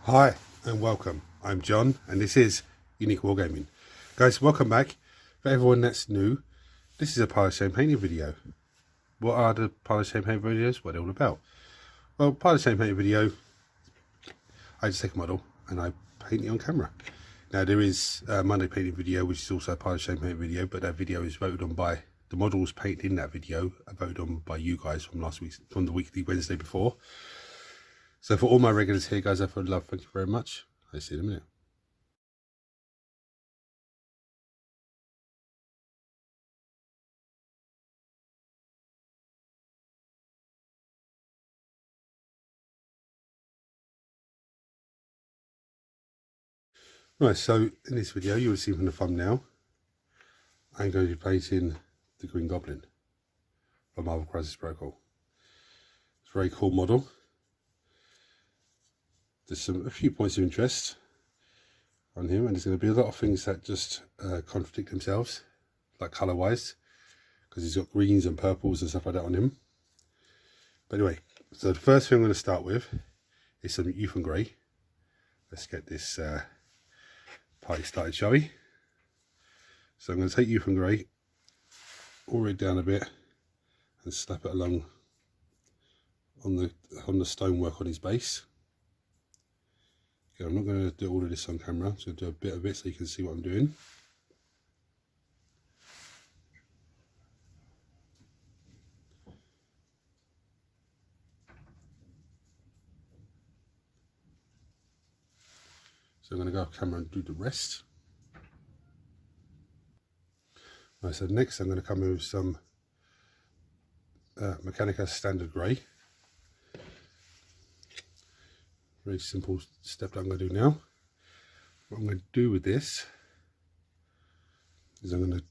Hi and welcome. I'm John and this is Unique Wargaming. Guys, welcome back. For everyone that's new, this is a pile of shame painting video. What are the pile of shame painting videos? What are they all about? Well, pile of shame painting video, I just take a model and I paint it on camera. Now there is a Monday painting video which is also a pile of shame painting video, but that video is voted on by the models painted in that video are voted on by you guys from the weekly Wednesday before. So for all my regulars here, guys, I feel love. Thank you very much. I'll see you in a minute. Right, so in this video, you will see from the thumbnail, I'm going to be painting the Green Goblin from Marvel Crisis Protocol. It's a very cool model. There's a few points of interest on him, and there's going to be a lot of things that just contradict themselves, like colour wise, because he's got greens and purples and stuff like that on him. But anyway, so the first thing I'm going to start with is some Youth and Grey. Let's get this party started, shall we? So I'm going to take Youth and Grey all the way down a bit and slap it along on the stonework on his base. Okay, I'm not going to do all of this on camera, I'm just going to do a bit of it so you can see what I'm doing. So I'm going to go off camera and do the rest. Right, so next I'm going to come in with some Mechanica Standard Grey. Very simple step that I'm going to do now. What I'm going to do with this is I'm going to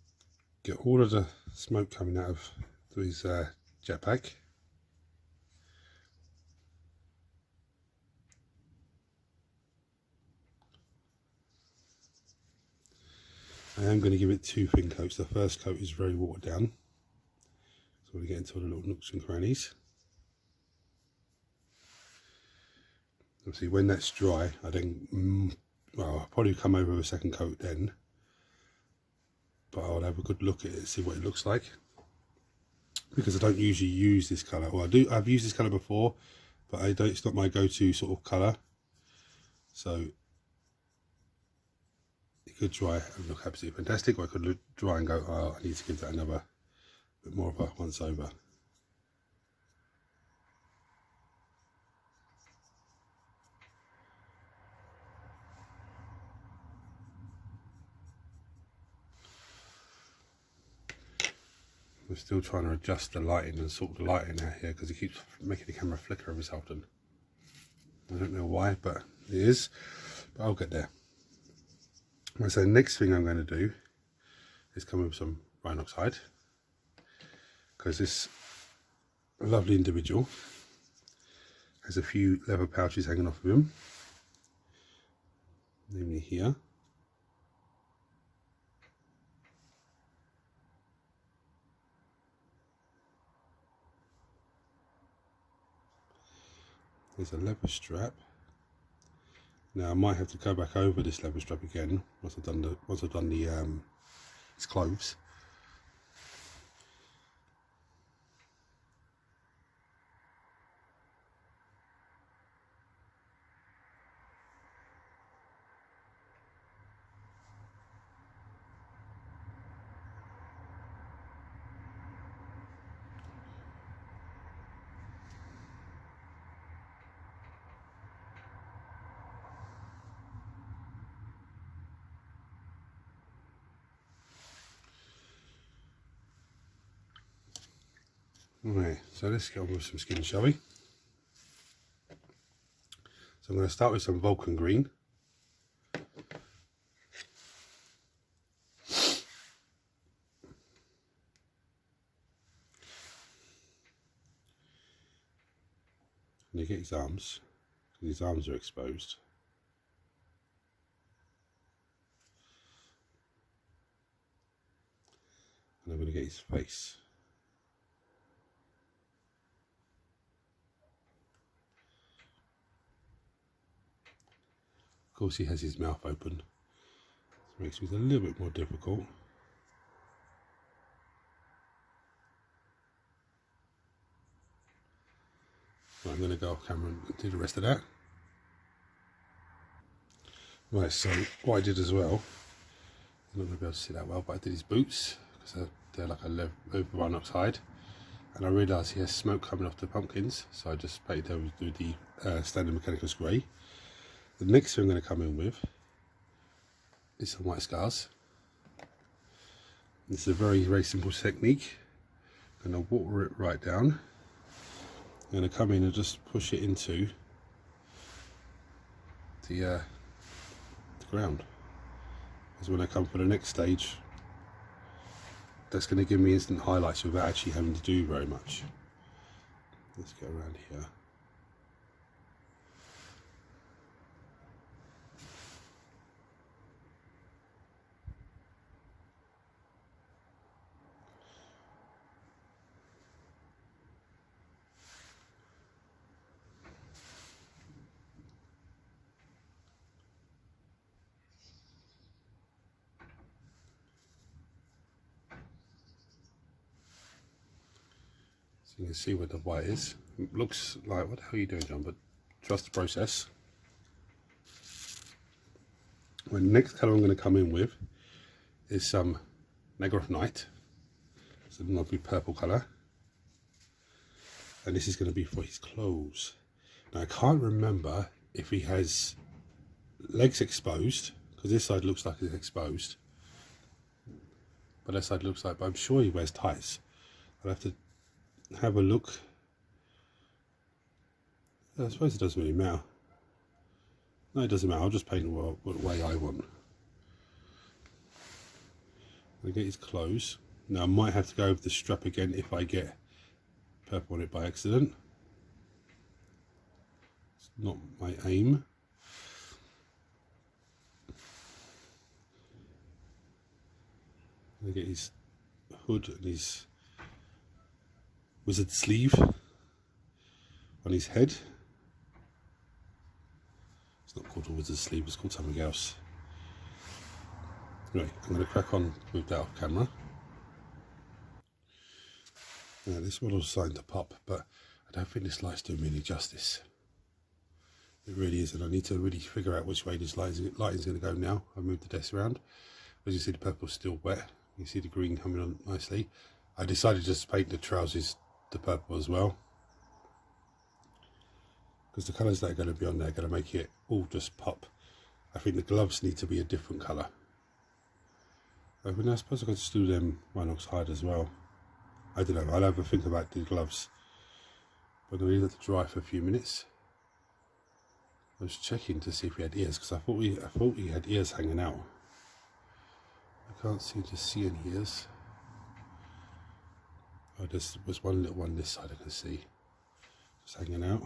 get all of the smoke coming out of his jetpack. I am going to give it two thin coats. The first coat is very watered down, so we get into all the little nooks and crannies. Obviously when that's dry, I then, well, I'll probably come over with a second coat then, but I'll have a good look at it and see what it looks like, because I don't usually use this colour. Well, I've used this colour before, but it's not my go-to sort of colour, so it could dry and look absolutely fantastic, or I could look dry and go, oh, I need to give that another bit more of a once over. We're still trying to adjust the lighting and sort the lighting out here because it keeps making the camera flicker every so often. I don't know why, but it is. But I'll get there. So the next thing I'm going to do is come with some Rhinox hide, because this lovely individual has a few leather pouches hanging off of him, namely here. There's a leather strap. Now I might have to go back over this leather strap again once I've done his clothes. Right, so let's get on with some skin, shall we? So I'm going to start with some Vulcan Green. And you get his arms, because his arms are exposed. And I'm going to get his face. Of course he has his mouth open, so it makes it a little bit more difficult. Right, I'm going to go off camera and do the rest of that. Right, so what I did as well, I'm not going to be able to see that well, but I did his boots, because they're like a leather oxide, and I realised he has smoke coming off the pumpkins, so I just painted those with the standard Mechanicals grey. The next thing I'm going to come in with is some white scars. This is a very, very simple technique. I'm going to water it right down. I'm going to come in and just push it into the ground. Because when I come for the next stage, that's going to give me instant highlights without actually having to do very much. Let's get around here. So you can see where the white is. It looks like, what the hell are you doing, John? But trust the process. The next colour I'm going to come in with is some Negroth Night. It's a lovely purple colour. And this is going to be for his clothes. Now I can't remember if he has legs exposed, because this side looks like it's exposed. But that side looks like, but I'm sure he wears tights. I'll have to have a look. I suppose it doesn't really matter. No, it doesn't matter. I'll just paint it what way I want. I'll get his clothes. Now I might have to go over the strap again if I get purple on it by accident. It's not my aim. I'll get his hood and his wizard sleeve on his head. It's not called a wizard sleeve, it's called something else. Right, I'm going to crack on with that off camera. Now this model's starting to pop, but I don't think this light's doing me any justice. It really isn't. I need to really figure out which way this lighting's going to go now. I've moved the desk around. As you see, the purple's still wet. You see the green coming on nicely. I decided to just paint the trousers the purple as well, because the colours that are going to be on there are going to make it all just pop. I think the gloves need to be a different colour. I mean, I suppose I could just do them Rhinox hide as well. I don't know, I'll have a think about the gloves. But I'm going to leave it to dry for a few minutes. I was checking to see if he had ears, because I thought he had ears hanging out. I can't seem to see any ears. Oh, there was one little one this side I can see, just hanging out.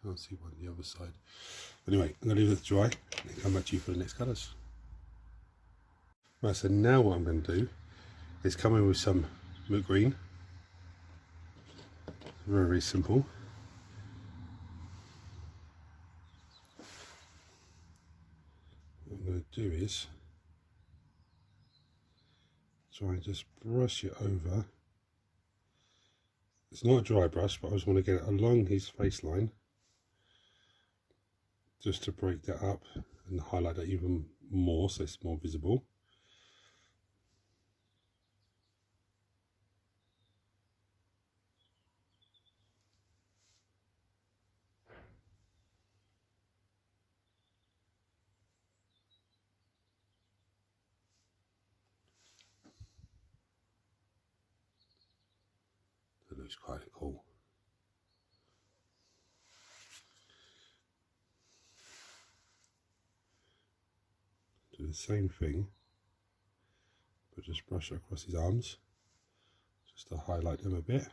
Can't see one on the other side. Anyway, I'm going to leave it to dry and come back to you for the next colours. Right, so now what I'm going to do is come in with some moot green. Very, very simple. What I'm going to do is try and just brush it over. It's not a dry brush, but I just want to get it along his face line, just to break that up and highlight that even more so it's more visible. That looks quite cool. Do the same thing, but just brush it across his arms, just to highlight them a bit.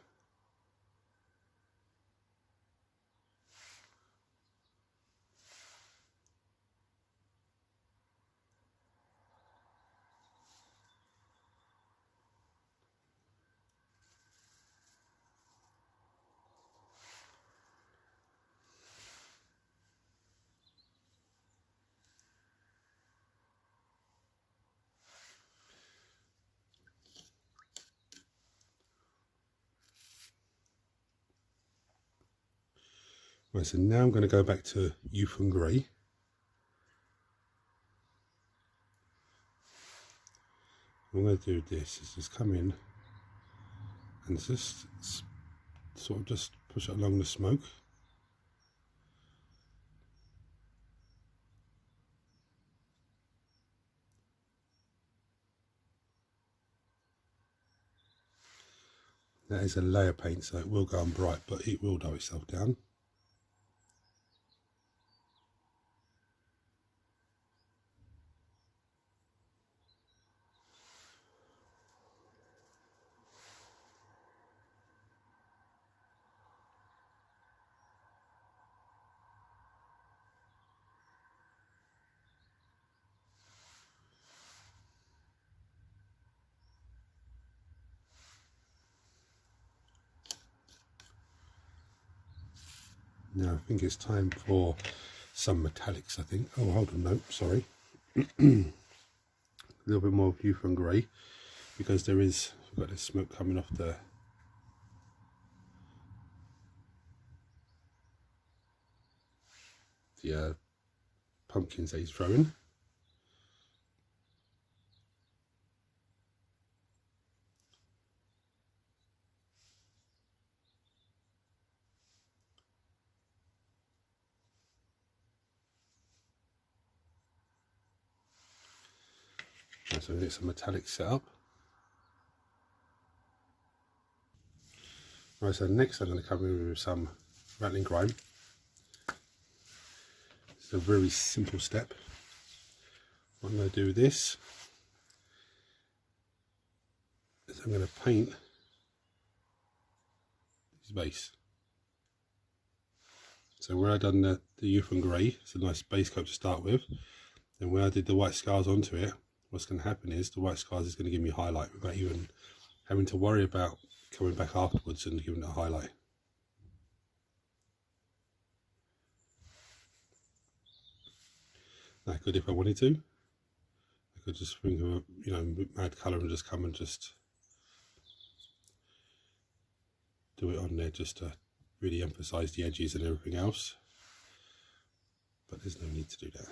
Right, so now I'm going to go back to Youth and Grey. What I'm going to do this is just come in and just sort of just push it along the smoke. That is a layer paint, so it will go on bright, but it will dull itself down. Now I think it's time for some metallics, I think. Oh, hold on, no, sorry. A little bit more of Youth and Grey, because there is, we've got this smoke coming off the pumpkins that he's throwing. So we get some metallic set up. Right, so next I'm going to come in with some rattling grime. It's a very simple step. What I'm going to do with this is I'm going to paint his base. So where I've done the Youth and Grey, it's a nice base coat to start with. And where I did the white scars onto it, what's going to happen is the white scars is going to give me a highlight without even having to worry about coming back afterwards and giving it a highlight. I could, if I wanted to, I could just think of a, add colour and just come and just do it on there just to really emphasise the edges and everything else. But there's no need to do that.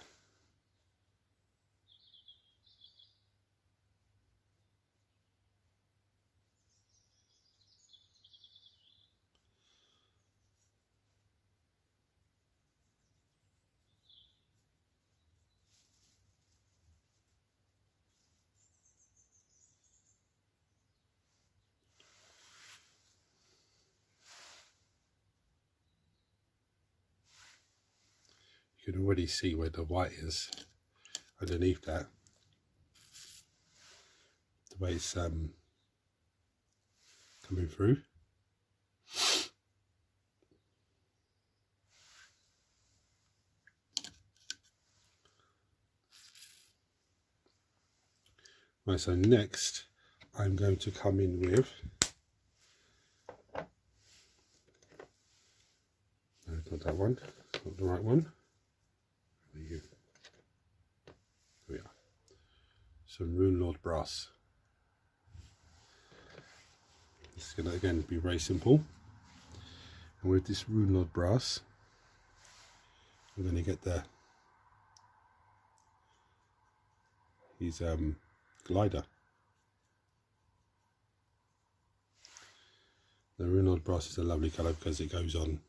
You can already see where the white is underneath that, the way it's coming through. Right, so next I'm going to come in with, no, not that one, not the right one. Here we are. Some Rune Lord brass. This is going to again be very simple. And with this Rune Lord brass, I'm going to get his glider. The Rune Lord brass is a lovely colour because it goes on,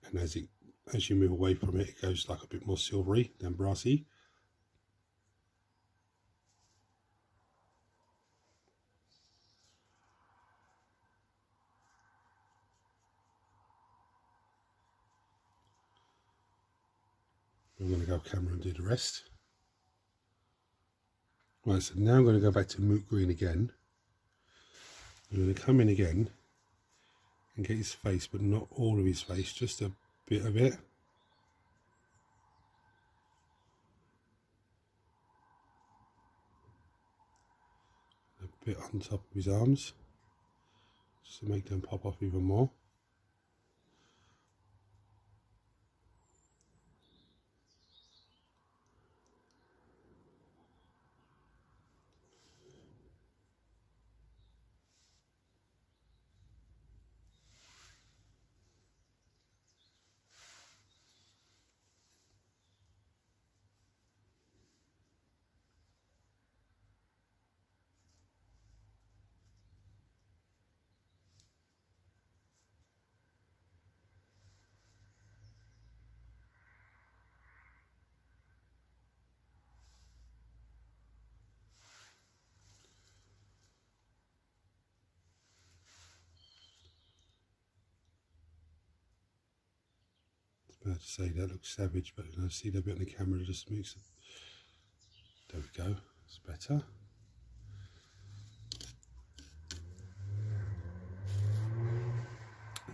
and as you move away from it, it goes like a bit more silvery than brassy. I'm going to go camera and do the rest. Right, so now I'm going to go back to Moot Green again. I'm going to come in again and get his face, but not all of his face, just a bit of it. A bit on top of his arms, just to make them pop off even more. About to say that looks savage, but I see that bit on the camera just makes it. There we go, it's better.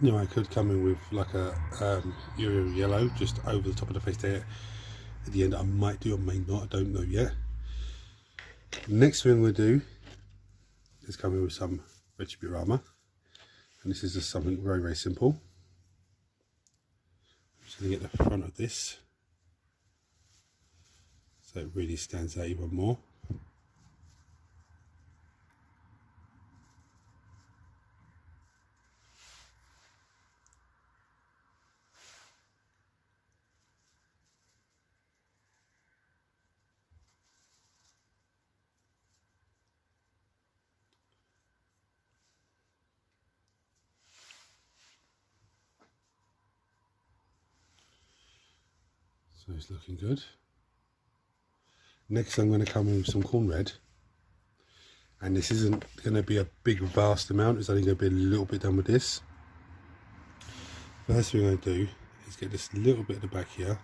Now I could come in with like a Euro yellow just over the top of the face there at the end. I might do or may not, I don't know yet. Next thing we'll do is come in with some Armor, and this is just something very, very simple. I'm just going to get the front of this so it really stands out even more. So it's looking good. Next I'm going to come in with some corn red, and this isn't going to be a big vast amount, it's only going to be a little bit done with this. First thing I'm going to do is get this little bit at the back here.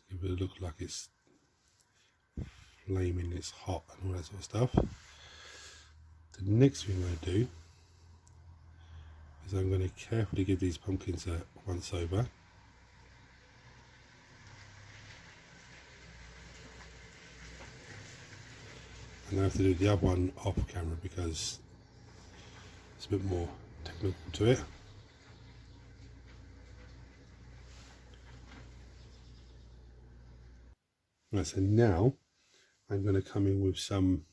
Give it a look like it's flaming, it's hot and all that sort of stuff. The next thing I'm going to do is I'm going to carefully give these pumpkins a once over. And I have to do the other one off camera because it's a bit more technical to it. Right, so now I'm going to come in with some,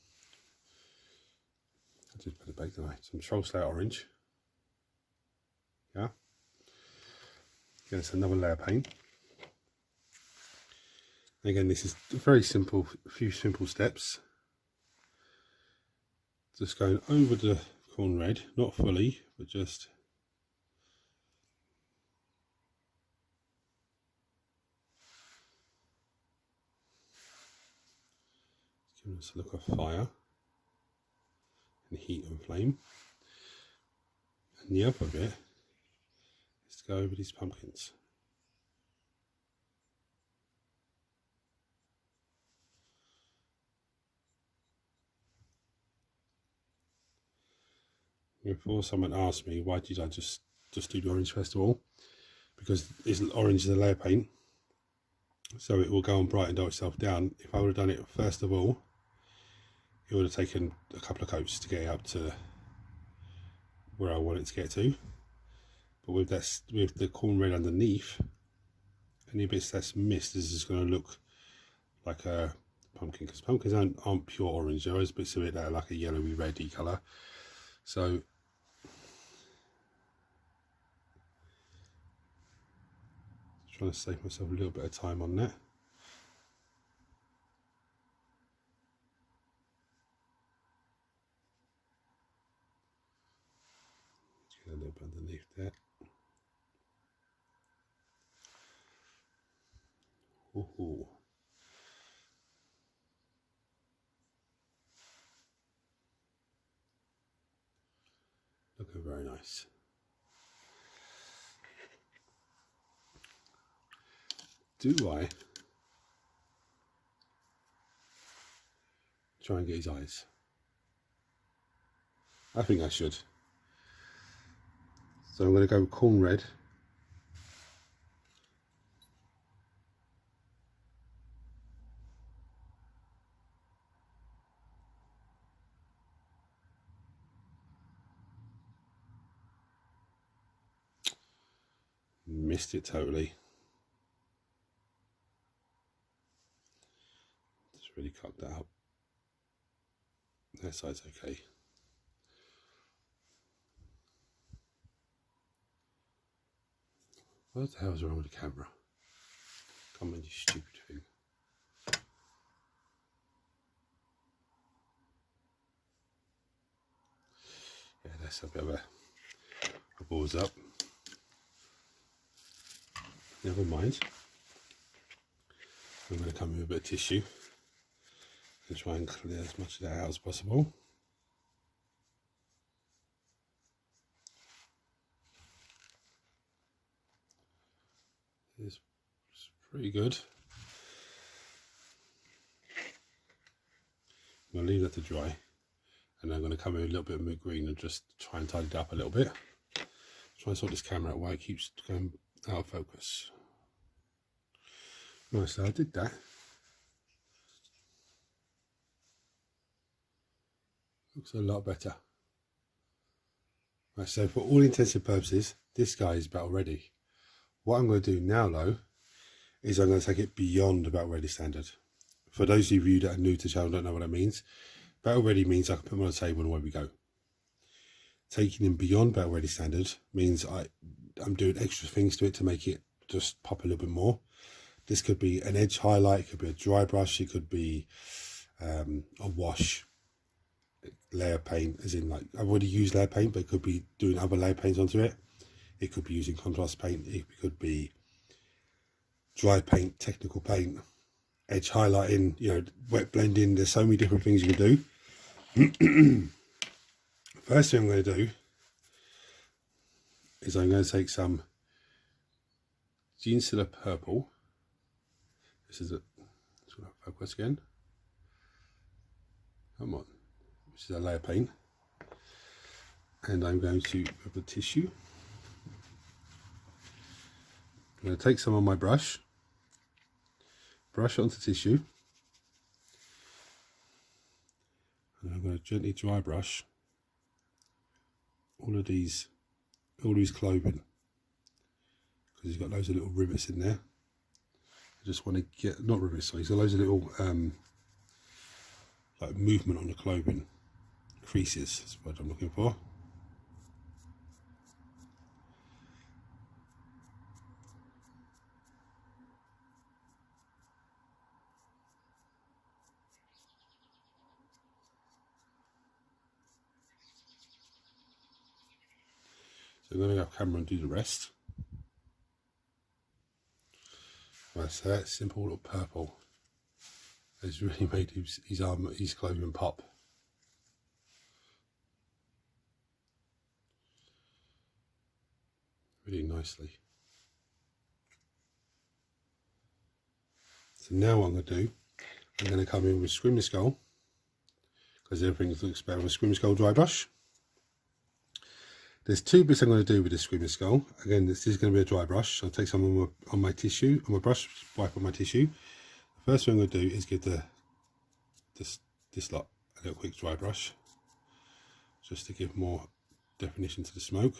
I just put it back tonight, some Troll Slayer orange. Yeah. Again, it's another layer paint. Again, this is very simple, a few simple steps. Just going over the corn red, not fully, but just giving us a look of fire and heat and flame. And the other bit is to go over these pumpkins. Before someone asked me why did I just do the orange first of all, because orange is a layer paint, so it will go and brighten itself down. If I would have done it first of all, it would have taken a couple of coats to get it up to where I want it to get to. But with the corn red underneath, any bits that's missed is just going to look like a pumpkin, because pumpkins aren't pure orange. There is bits of it that are like a yellowy reddy colour. So trying to save myself a little bit of time on that. Get a little bit underneath there. Ooh. Looking very nice. Do I try and get his eyes? I think I should. So I'm going to go with corn red. Missed it totally. Just really cut that up. That side's okay. What the hell is wrong with the camera? Come on, you stupid thing. Yeah, that's a bit of a balls up. Never mind. I'm going to come with a bit of tissue and try and clear as much of that out as possible. pretty good. I'm going to leave that to dry, and I'm going to come in with a little bit of moot green and just try and tidy it up a little bit. Try and sort this camera out while it keeps going out of focus. Right, so I did that. Looks a lot better. Right, so for all intents and purposes, this guy is battle ready. What I'm going to do now, though, is I'm going to take it beyond battle ready standard. For those of you that are new to the channel and don't know what that means, battle ready means I can put them on the table and away we go. Taking him beyond battle ready standard means I'm doing extra things to it to make it just pop a little bit more. This could be an edge highlight, it could be a dry brush, it could be a wash, layer paint, as in like I've already used layer paint, but it could be doing other layer paints onto it. It could be using contrast paint, it could be dry paint, technical paint, edge highlighting, you know, wet blending. There's so many different things you can do. First thing I'm going to do is I'm going to take some Genestealer Purple. This is it's going to focus again. Come on. This is a layer paint. And I'm going to grab the tissue. I'm going to take some on my brush. Brush it onto tissue. And I'm going to gently dry brush all these clothing, because he's got loads of little rivets in there. I just want to get, not rivets, sorry, so loads of little like movement on the clothing, creases is what I'm looking for. So I'm going to go camera and do the rest. Right, so that simple little purple has really made his clothing pop. Really nicely. So now what I'm going to do, I'm going to come in with Screaming Skull, because everything looks better with Screaming Skull dry brush. There's two bits I'm going to do with this Screaming Skull. Again, this is going to be a dry brush. I'll take some on my tissue, on my brush, wipe on my tissue. The first thing I'm going to do is give this lot a little quick dry brush, just to give more definition to the smoke.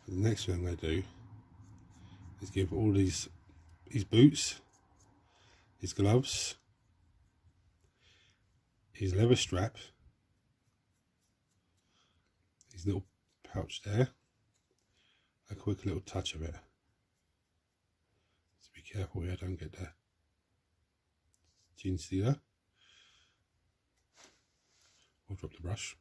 The next thing I'm going to do is give all his boots, his gloves, his leather strap, his little pouch there, a quick little touch of it. So be careful here, don't get the Genestealer. I'll drop the brush.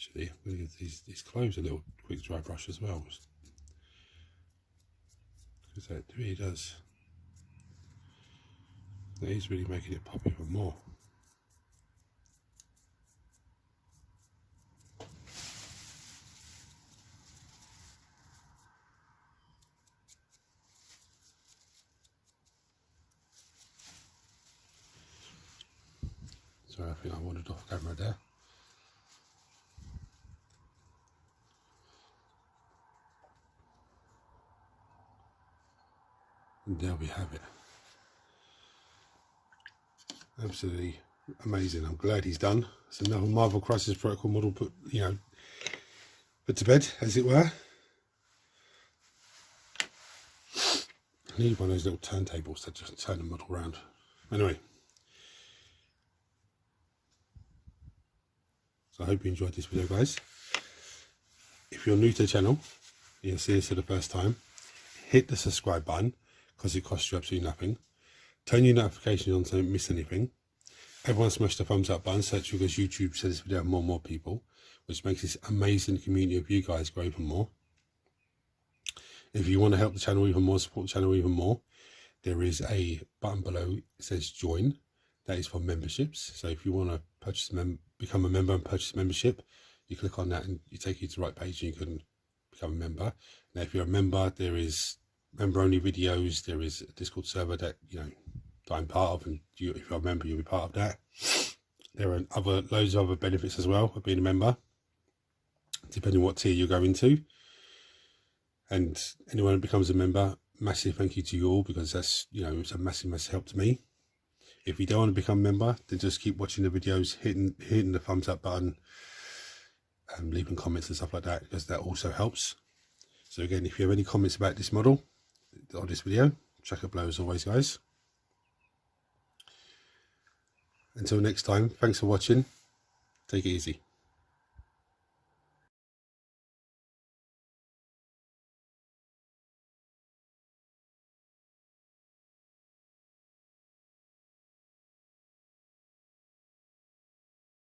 Actually, I'm going to give these clothes a little quick dry brush as well, because that really does. That is really making it pop even more. Sorry, I think I wandered off camera there. And there we have it. Absolutely Amazing. I'm glad he's done. It's another Marvel Crisis Protocol model put to bed, as it were. I need one of those little turntables to just turn the model around. Anyway, so I hope you enjoyed this video, guys. If you're new to the channel, you're seeing this for the first time, hit the subscribe button because it costs you absolutely nothing. Turn your notifications on so you don't miss anything. Everyone smash the thumbs up button, so that's because YouTube sends this video to more and more people, which makes this amazing community of you guys grow even more. If you want to help the channel even more, support the channel even more, there is a button below. It says join. That is for memberships. So if you want to become a member and purchase membership, you click on that and it takes you to the right page and you can become a member. Now, if you're a member, there is member-only videos. There is a Discord server that that I'm part of, and if you're a member, you'll be part of that. There are loads of other benefits as well of being a member, depending on what tier you go into. And anyone who becomes a member, massive thank you to you all, because that's it's a massive help to me. If you don't want to become a member, then just keep watching the videos, hitting the thumbs up button, and leaving comments and stuff like that, because that also helps. So again, if you have any comments about this model or this video, chuck it below as always, guys. Until next time, thanks for watching. Take it easy.